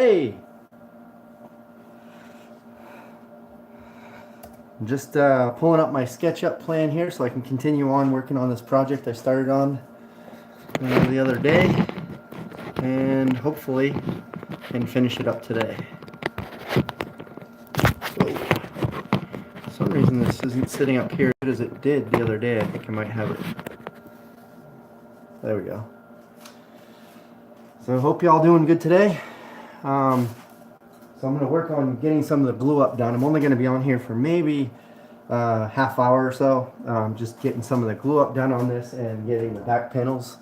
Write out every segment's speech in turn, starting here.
Hey, I'm just pulling up my SketchUp plan here so I can continue on working on this project I started on the other day, and hopefully can finish it up today. Whoa. For some reason this isn't sitting up here as it did the other day. I think I might have it. There we go. So I hope y'all doing good today. So I'm going to work on getting some of the glue up done. I'm only going to be on here for maybe half hour or so, just getting some of the glue up done on this and getting the back panels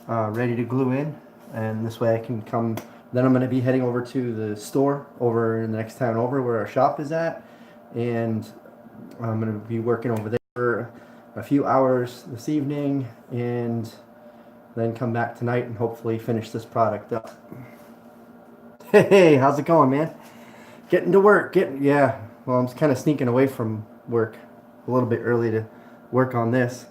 ready to glue in, and this way I can come. Then I'm going to be heading over to the store over in the next town over where our shop is at, and I'm going to be working over there for a few hours this evening and then come back tonight and hopefully finish this product up. Hey, how's it going, man? Getting to work. Yeah, well, I'm kind of sneaking away from work a little bit early to work on this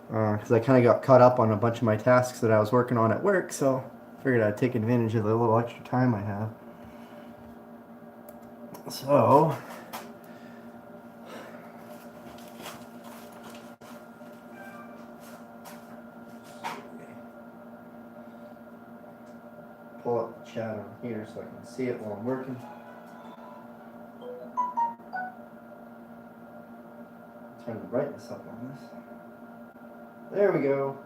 because I kind of got caught up on a bunch of my tasks that I was working on at work, so I figured I'd take advantage of the little extra time I have. So pull up the chat on here so I can see it while I'm working. Turn the brightness up on this. There we go.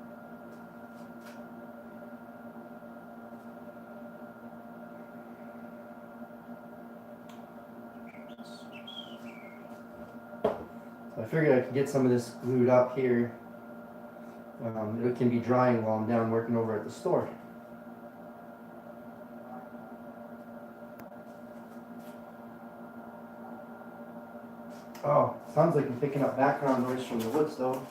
So I figured I could get some of this glued up here. It can be drying while I'm down working over at the store. Oh, sounds like I'm picking up background noise from the wood stove.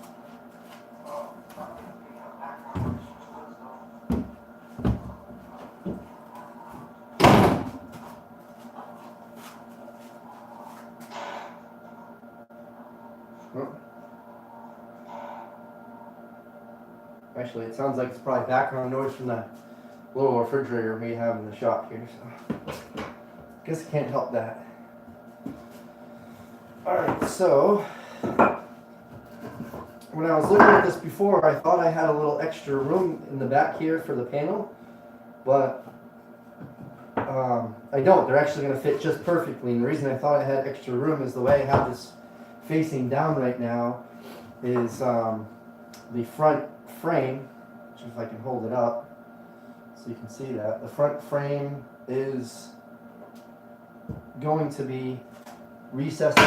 Actually, it sounds like it's probably background noise from the little refrigerator we have in the shop here, so guess I can't help that. Alright, so when I was looking at this before, I thought I had a little extra room in the back here for the panel, but I don't. They're actually going to fit just perfectly, and the reason I thought I had extra room is the way I have this facing down right now is the front frame, which if I can hold it up so you can see that, the front frame is going to be recessed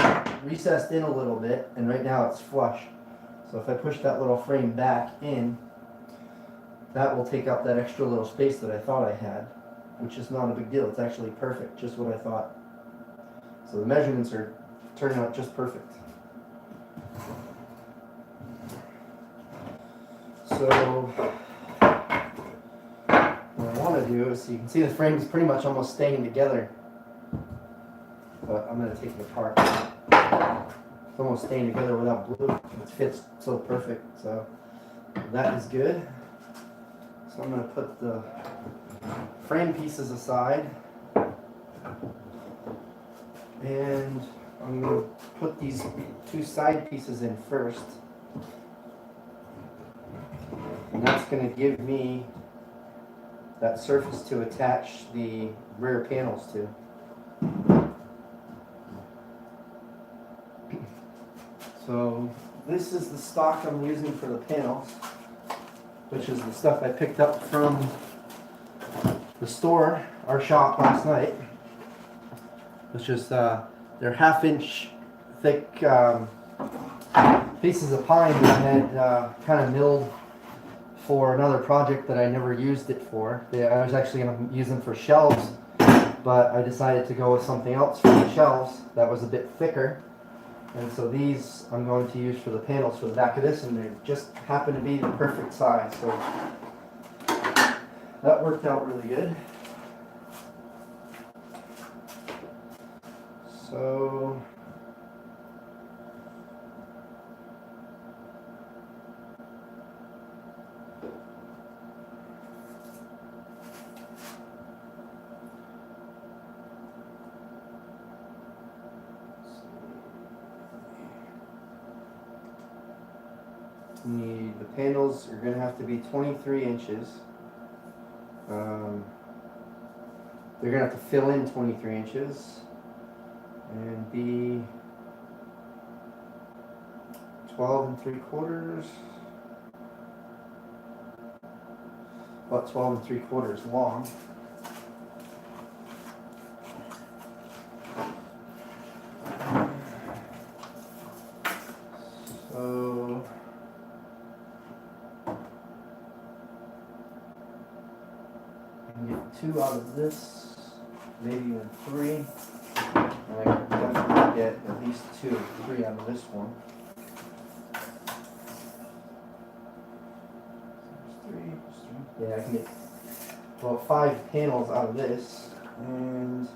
in a little bit, and right now it's flush. So if I push that little frame back in, that will take up that extra little space that I thought I had, which is not a big deal. It's actually perfect, just what I thought. So the measurements are turning out just perfect. So what I want to do is, so you can see the frame is pretty much almost staying together, but I'm going to take it apart. It's almost staying together without glue. It fits so perfect, so that is good. So I'm going to put the frame pieces aside, and I'm going to put these two side pieces in first. And that's going to give me that surface to attach the rear panels to. So this is the stock I'm using for the panels, which is the stuff I picked up from the store, our shop, last night, which is they're 1/2 inch thick pieces of pine that I had kind of milled for another project that I never used it for. I was actually going to use them for shelves, but I decided to go with something else for the shelves that was a bit thicker. And so these I'm going to use for the panels for the back of this, and they just happen to be the perfect size. So that worked out really good. So The panels are going to have to be 23 inches. They're going to have to fill in 23 inches and be 12 3/4, about 12 3/4 long. So I can get 2 out of this, maybe even 3, and I can definitely get at least 2 or 3 out of this one. Yeah, I can get about 5 panels out of this, and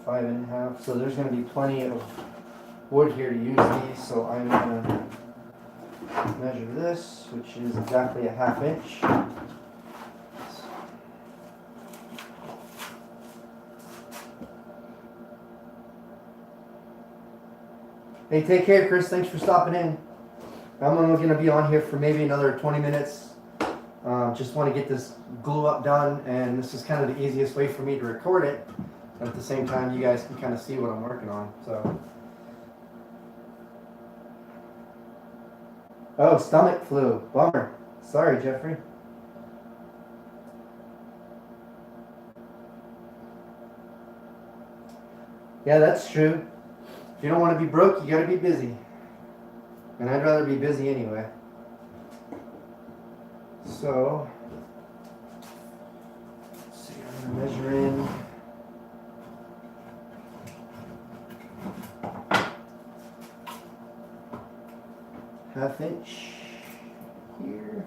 5 1/2. So there's going to be plenty of wood here to use these. So I'm going to measure this, which is exactly a 1/2 inch. Hey, take care, Chris. Thanks for stopping in. I'm only going to be on here for maybe another 20 minutes. Just want to get this glue up done, and this is kind of the easiest way for me to record it. At the same time, you guys can kind of see what I'm working on. So, oh, stomach flu. Bummer. Sorry, Jeffrey. Yeah, that's true. If you don't want to be broke, you got to be busy. And I'd rather be busy anyway. So, let's see, I'm going to measure in. Half inch here.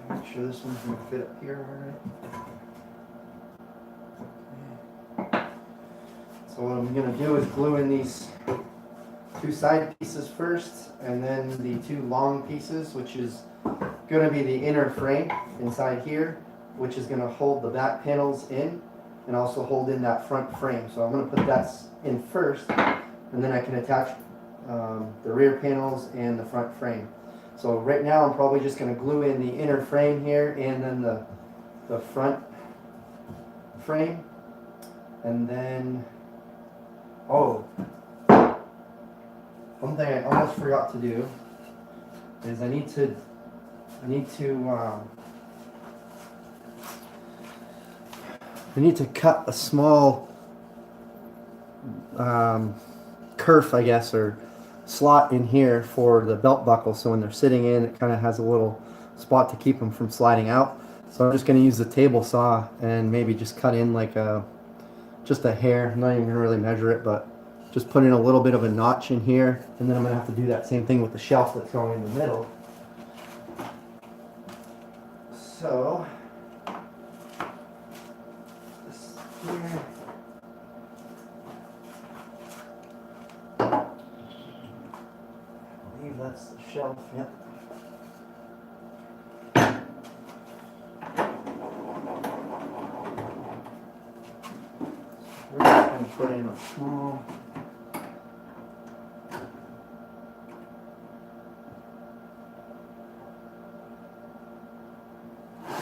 Make sure this one's going to fit up here all right. So what I'm going to do is glue in these 2 side pieces first, and then the 2 long pieces, which is going to be the inner frame inside here, which is going to hold the back panels in and also hold in that front frame. So I'm going to put that in first, and then I can attach the rear panels and the front frame. So right now I'm probably just going to glue in the inner frame here and then the front frame, and then oh, one thing I almost forgot to do is I need to cut a small kerf, I guess, or slot in here for the belt buckle, so when they're sitting in, it kind of has a little spot to keep them from sliding out. So I'm just going to use the table saw and maybe just cut in like just a hair. I'm not even going to really measure it, but just put in a little bit of a notch in here, and then I'm going to have to do that same thing with the shelf that's going in the middle. So this here. I believe that's the shelf, yep. We're just going to put in a small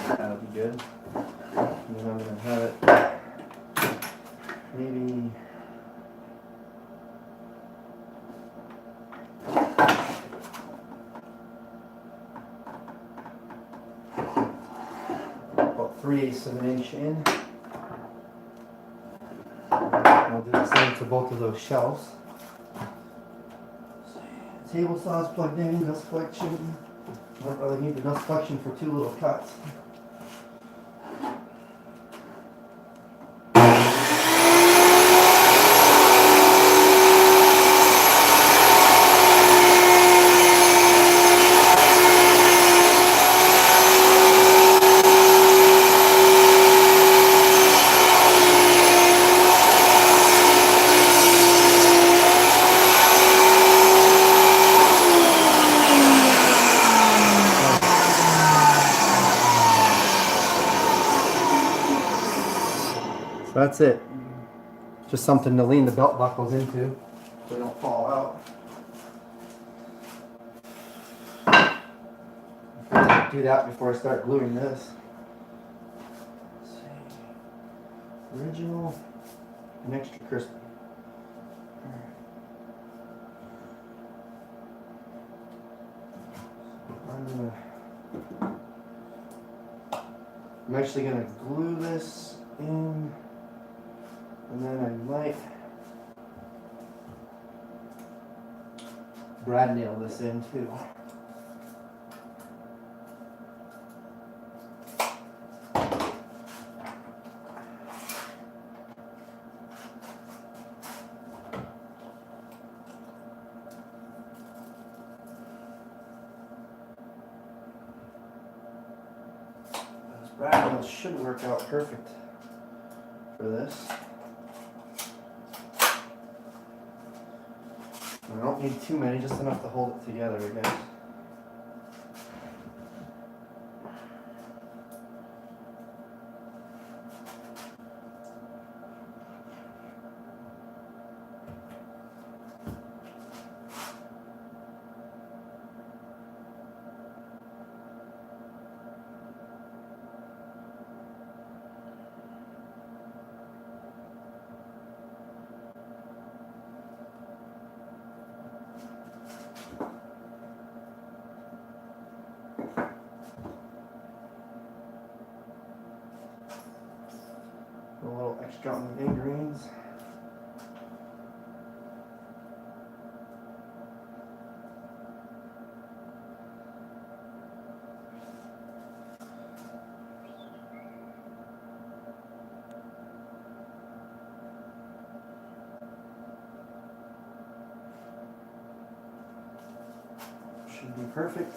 that'll be good. And then I'm going to have it maybe about 3/8 of an inch in. I'll do the same to both of those shelves. Table saw is plugged in, dust collection. I don't really need the dust collection for 2 little cuts. that's it. Just something to lean the belt buckles into so they don't fall out. Do that before I start gluing this. Let's see. Original and extra crispy. I'm actually gonna glue this in, and then I might brad nail this in too. Brad nails should work out perfect for this. I don't need too many, just enough to hold it together, I guess. A little extra on the greens. Should be perfect.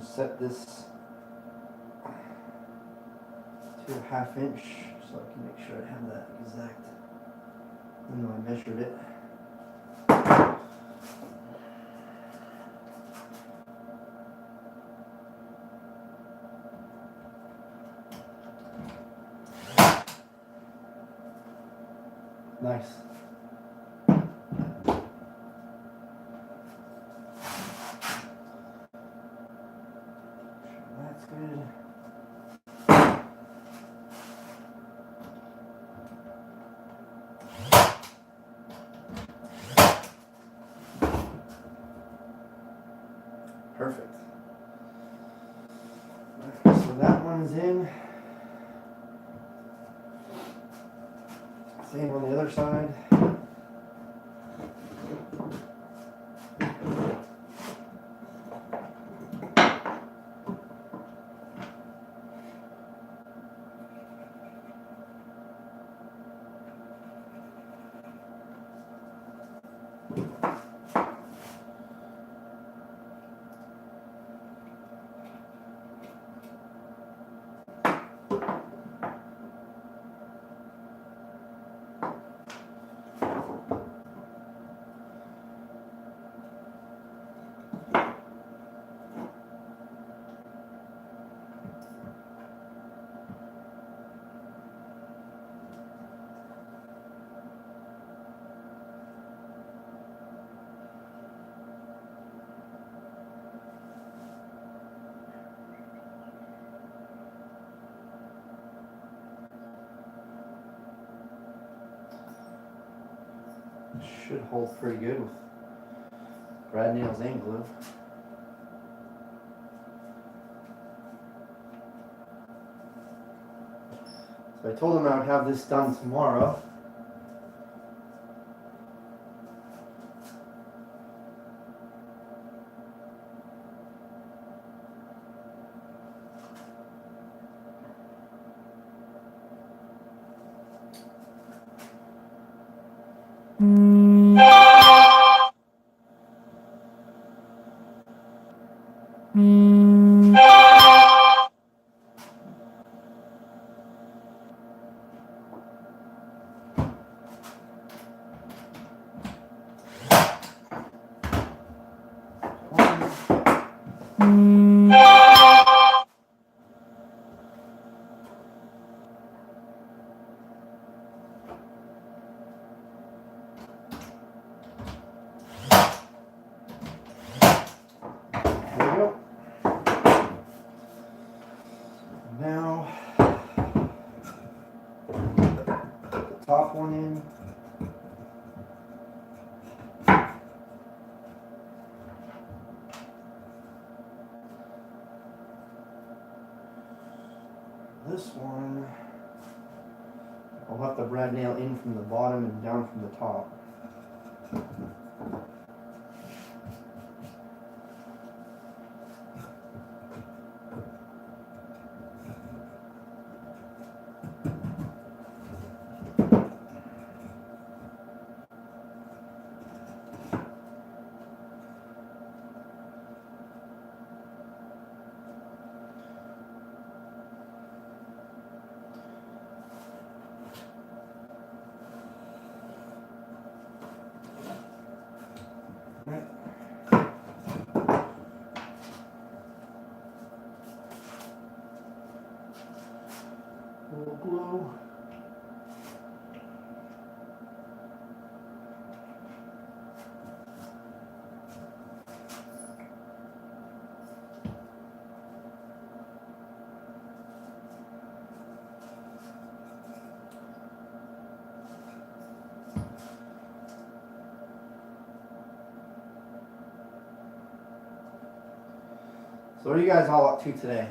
Set this to a 1/2 inch so I can make sure I have that exact, even though I measured it. Nice. That's good. Perfect. Okay, so that one's in. Same on the other side. Should hold pretty good with brad nails and glue. So I told them I would have this done tomorrow. this one, I'll have the brad nail in from the bottom and down from the top. Right. A little glue. So what are you guys all up to today?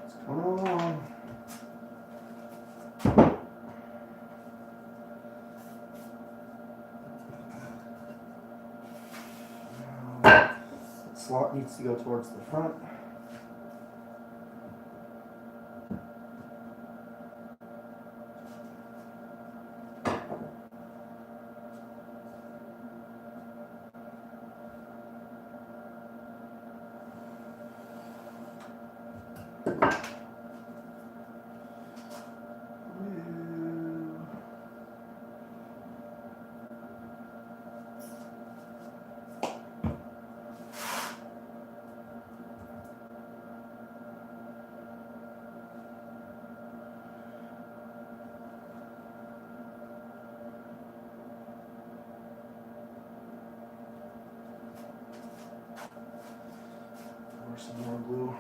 What's going on? The slot needs to go towards the front. Pour some more glue.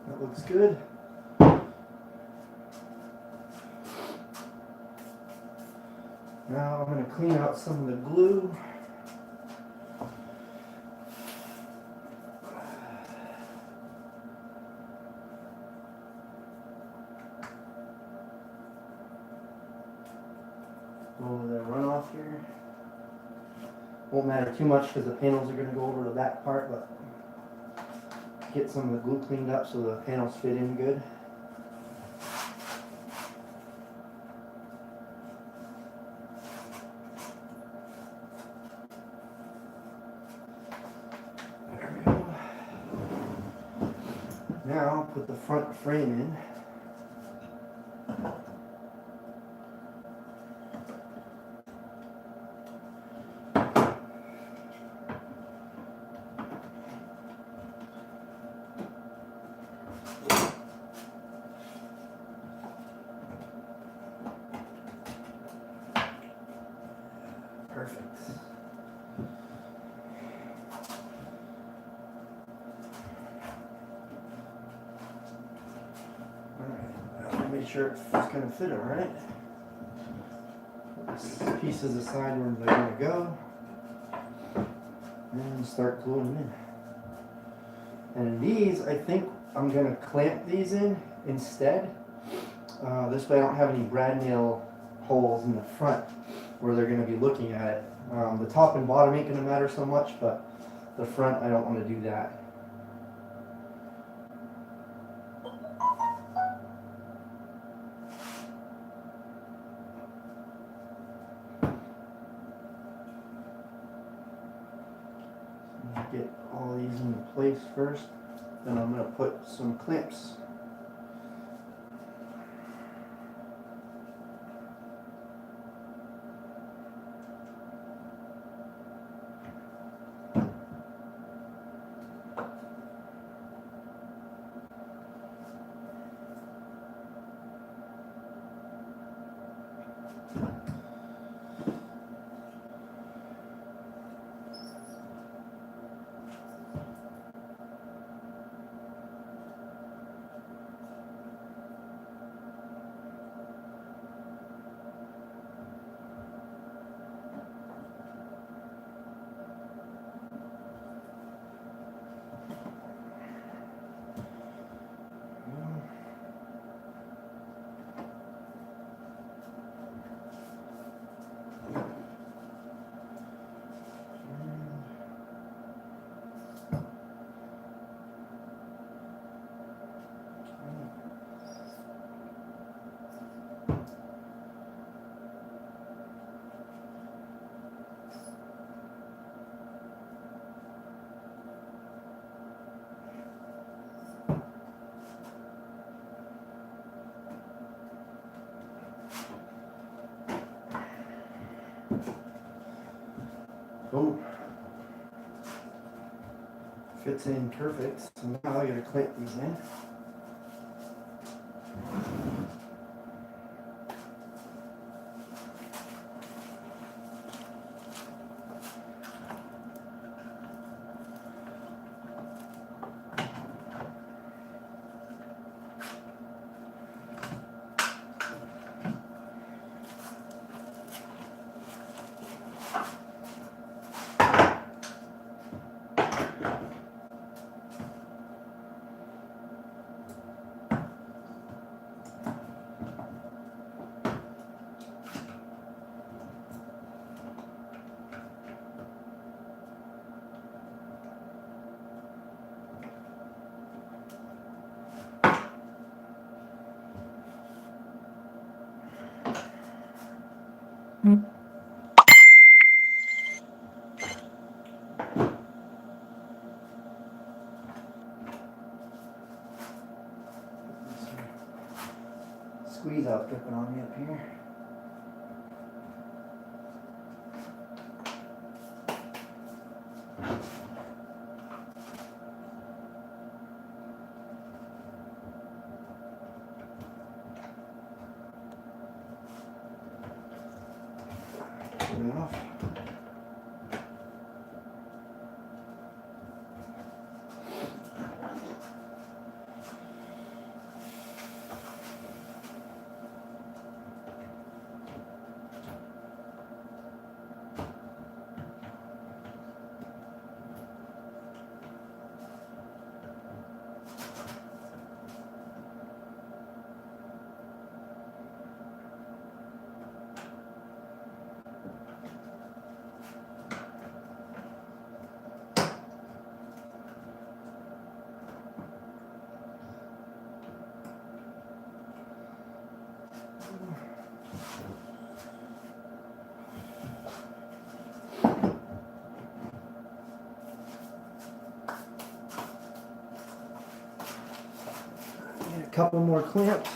That looks good. Now I'm going to clean out some of the glue. off here. Won't matter too much because the panels are going to go over the back part, but get some of the glue cleaned up so the panels fit in good. There we go. Now put the front frame in. Perfect. Alright, make sure it's going to fit alright. Put these pieces aside where they're going to go. And start gluing them in. And these, I think I'm going to clamp these in instead. This way I don't have any brad nail holes in the front where they're going to be looking at it. The top and bottom ain't going to matter so much, but the front I don't want to do that. Get all these into place first, then I'm going to put some clamps. Boom. Fits in perfect. So now I gotta clamp these in. Squeeze out dripping on me up here. Good enough. couple more clamps.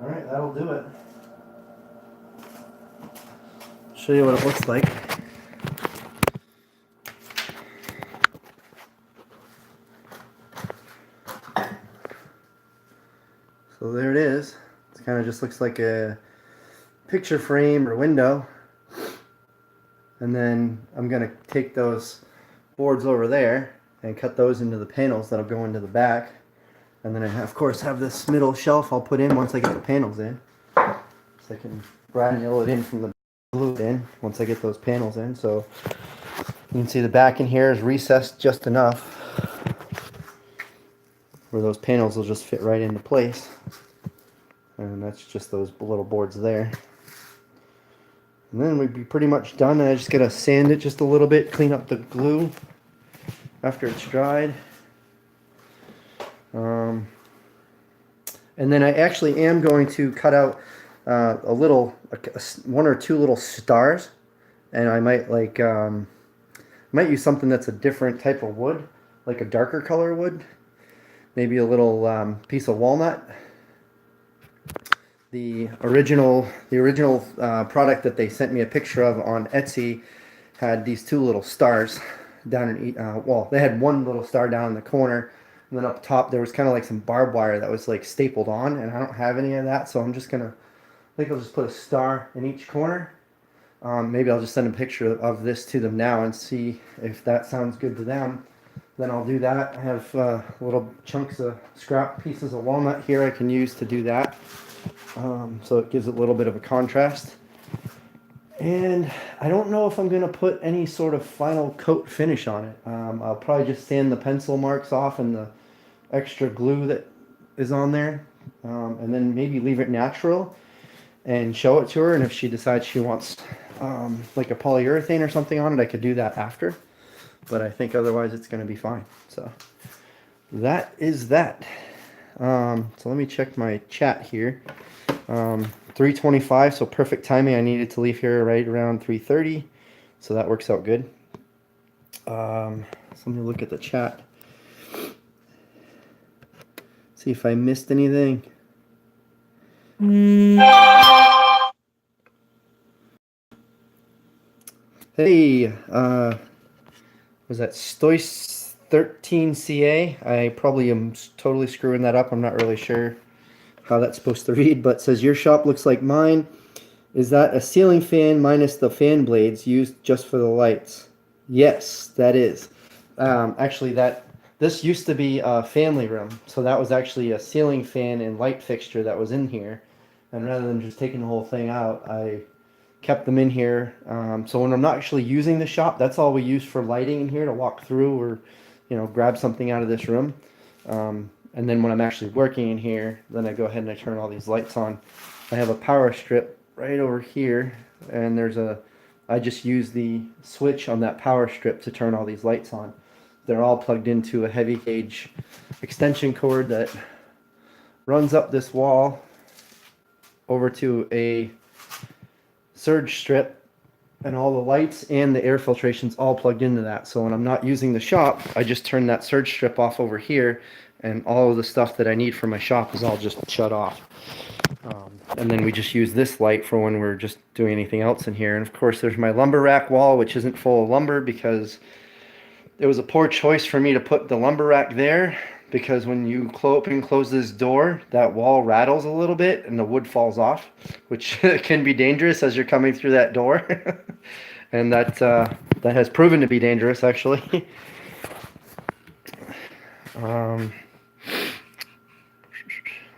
All right, that'll do it. Show you what it looks like. So there it is. It kind of just looks like a picture frame or window. And then I'm going to take those boards over there and cut those into the panels that'll go into the back. And then I, of course, have this middle shelf I'll put in once I get the panels in. So I can granule it in from the glue in once I get those panels in. So you can see the back in here is recessed just enough where those panels will just fit right into place. And that's just those little boards there. And then we'd be pretty much done. And I just gotta sand it just a little bit, clean up the glue after it's dried. And then I actually am going to cut out a little, one or two little stars, and I might might use something that's a different type of wood, like a darker color wood, maybe a little piece of walnut. The original product that they sent me a picture of on Etsy had these two little stars down in well, they had one little star down in the corner. And then up top there was kind of like some barbed wire that was like stapled on, and I don't have any of that, so I'm just gonna, I think I'll just put a star in each corner. Maybe I'll just send a picture of this to them now and see if that sounds good to them. Then I'll do that. I have little chunks of scrap pieces of walnut here I can use to do that. So it gives it a little bit of a contrast. And I don't know if I'm going to put any sort of final coat finish on it. I'll probably just sand the pencil marks off and the extra glue that is on there. And then maybe leave it natural and show it to her. And if she decides she wants like a polyurethane or something on it, I could do that after. But I think otherwise it's going to be fine. So that is that. So let me check my chat here. 3:25, so perfect timing. I needed to leave here right around 3:30, so that works out good. So let me look at the chat, see if I missed anything. Hey, was that Stoice 13CA? I probably am totally screwing that up. I'm not really sure how that's supposed to read, but it says your shop looks like mine. Is that a ceiling fan minus the fan blades used just for the lights? Yes, that is. Actually, this used to be a family room, so that was actually a ceiling fan and light fixture that was in here. And rather than just taking the whole thing out, I kept them in here. So when I'm not actually using the shop, that's all we use for lighting in here, to walk through or, you know, grab something out of this room. And then when I'm actually working in here, then I go ahead and I turn all these lights on. I have a power strip right over here, and I just use the switch on that power strip to turn all these lights on. They're all plugged into a heavy gauge extension cord that runs up this wall over to a surge strip, and all the lights and the air filtration's all plugged into that. So when I'm not using the shop, I just turn that surge strip off over here, and all of the stuff that I need for my shop is all just shut off. And then we just use this light for when we're just doing anything else in here. And of course there's my lumber rack wall, which isn't full of lumber because it was a poor choice for me to put the lumber rack there, because when you open and close this door, that wall rattles a little bit and the wood falls off, which can be dangerous as you're coming through that door. And that has proven to be dangerous, actually.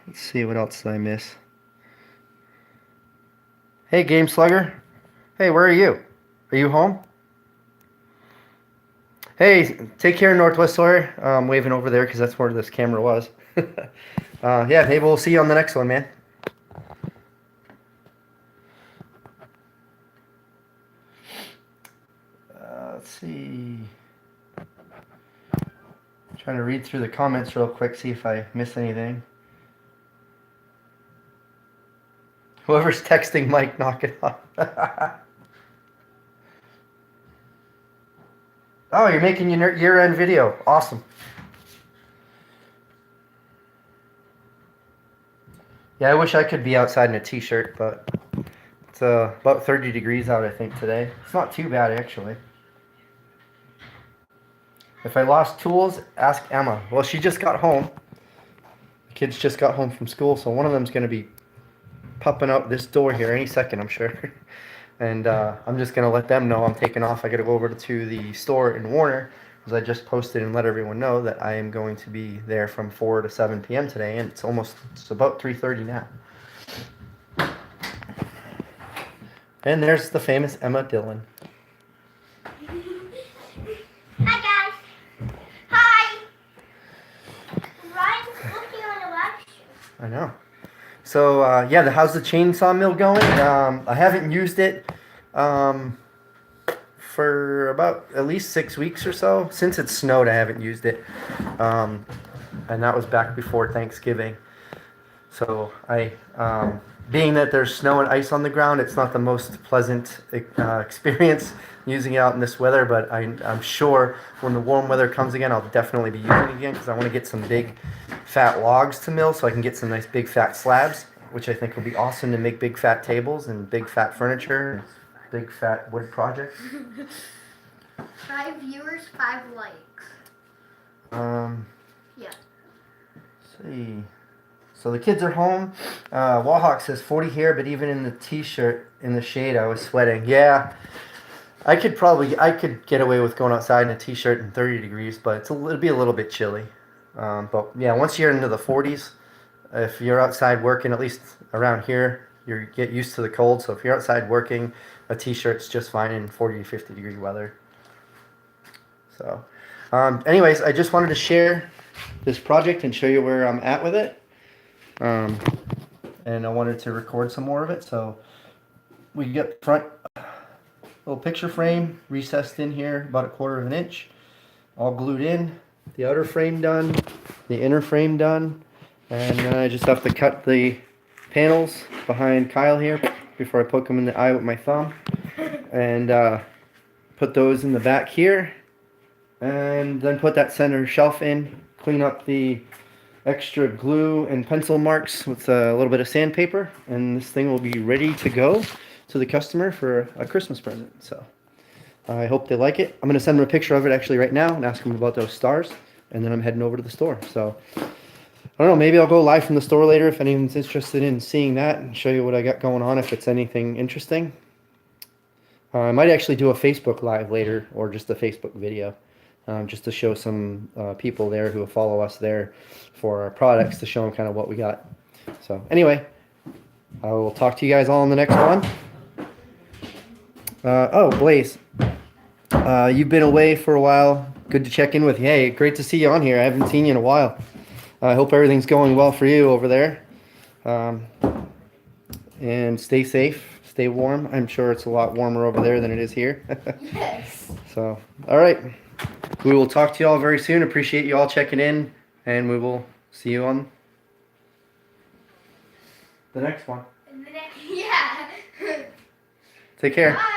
Let's see, what else did I miss? Hey, Game Slugger. Hey, where are you? Are you home? Hey, take care, Northwest Sawyer. I'm waving over there because that's where this camera was. Yeah, maybe we'll see you on the next one, man. Let's see. Trying to read through the comments real quick, see if I miss anything. Whoever's texting Mike, knock it off. Oh, you're making your year-end video. Awesome. Yeah, I wish I could be outside in a t-shirt, but it's about 30 degrees out, I think, today. It's not too bad, actually. If I lost tools, ask Emma. Well, she just got home. The kids just got home from school, so one of them's going to be popping out this door here any second, I'm sure. And I'm just going to let them know I'm taking off. I got to go over to the store in Warner, because I just posted and let everyone know that I am going to be there from 4 to 7 p.m. today, and it's about 3:30 now. And there's the famous Emma Dillon. Hi, guys. Hi. Ryan's looking on the lecture. I know. So, yeah, how's the chainsaw mill going? I haven't used it for about at least 6 weeks or so. Since it snowed, I haven't used it. And that was back before Thanksgiving. So, being that there's snow and ice on the ground, it's not the most pleasant experience using it out in this weather, but I'm sure when the warm weather comes again, I'll definitely be using it again, because I want to get some big fat logs to mill so I can get some nice big fat slabs, which I think will be awesome to make big fat tables and big fat furniture and big fat wood projects. 5 viewers, 5 likes. Yeah. Let's see. So the kids are home. Wallhawk says 40 here, but even in the t-shirt in the shade, I was sweating. Yeah, I could get away with going outside in a t-shirt in 30 degrees, but it'll be a little bit chilly. But yeah, once you're into the 40s, if you're outside working, at least around here, you get used to the cold. So if you're outside working, a t-shirt's just fine in 40 to 50 degree weather. So, anyways, I just wanted to share this project and show you where I'm at with it. And I wanted to record some more of it. So we get front little picture frame recessed in here about 1/4 inch, all glued in. The outer frame done, the inner frame done, and then I just have to cut the panels behind Kyle here before I poke him in the eye with my thumb, and put those in the back here, and then put that center shelf in, clean up the extra glue and pencil marks with a little bit of sandpaper, and this thing will be ready to go to the customer for a Christmas present. So I hope they like it. I'm going to send them a picture of it actually right now and ask them about those stars, and then I'm heading over to the store. So I don't know, maybe I'll go live from the store later if anyone's interested in seeing that and show you what I got going on, if it's anything interesting. I might actually do a Facebook live later, or just a Facebook video, just to show some people there who follow us there for our products, to show them kind of what we got. So anyway, I will talk to you guys all in the next one. Oh, Blaze, you've been away for a while. Good to check in with you. Hey, great to see you on here. I haven't seen you in a while. I hope everything's going well for you over there. And stay safe, stay warm. I'm sure it's a lot warmer over there than it is here. Yes. So, all right. We will talk to you all very soon. Appreciate you all checking in, and we will see you on the next one. Take care. Bye.